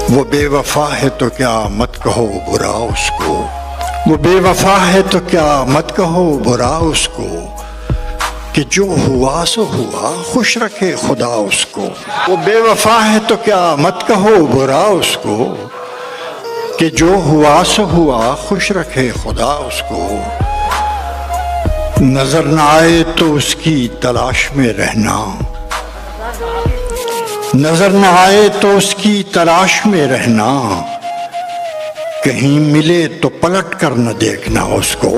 वो बेवफा है तो क्या मत कहो बुरा उसको, वो बेवफा है तो क्या मत कहो बुरा उसको, कि जो हुआ सो हुआ खुश रखे खुदा उसको। वो बेवफा है तो क्या मत कहो बुरा उसको, कि जो हुआ सो हुआ खुश रखे खुदा उसको। नजर न आए तो उसकी तलाश में रहना, नजर न आए तो उसकी तलाश में रहना, कहीं मिले तो पलट कर न देखना उसको।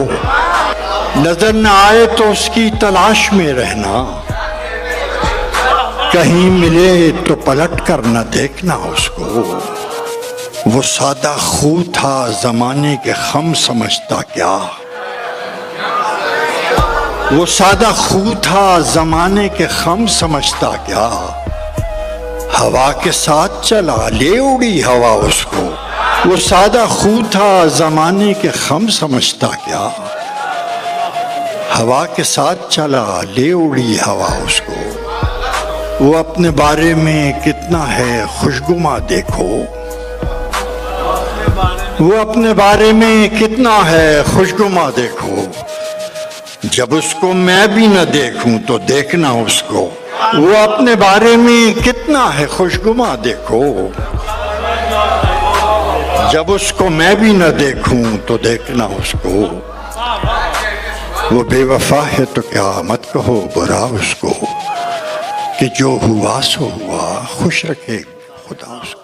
नजर न आए तो उसकी तलाश में रहना, कहीं मिले तो पलट कर न देखना उसको। वो सादा खू था जमाने के खम समझता क्या, वो सादा खू था जमाने के खम समझता क्या, हवा के साथ चला ले उड़ी हवा उसको। वो सादा खू था जमाने के खम समझता क्या, हवा के साथ चला ले उड़ी हवा उसको। वो अपने बारे में कितना है खुशगुमा देखो, वो अपने बारे में कितना है खुशगुमा देखो, जब उसको मैं भी न देखूं तो देखना उसको। वो अपने बारे में कितना है खुशगुमा देखो, जब उसको मैं भी न देखूं तो देखना उसको। वो बेवफा है तो क्या मत कहो बुरा उसको, कि जो हुआ सो हुआ खुश रखे खुदा उसको।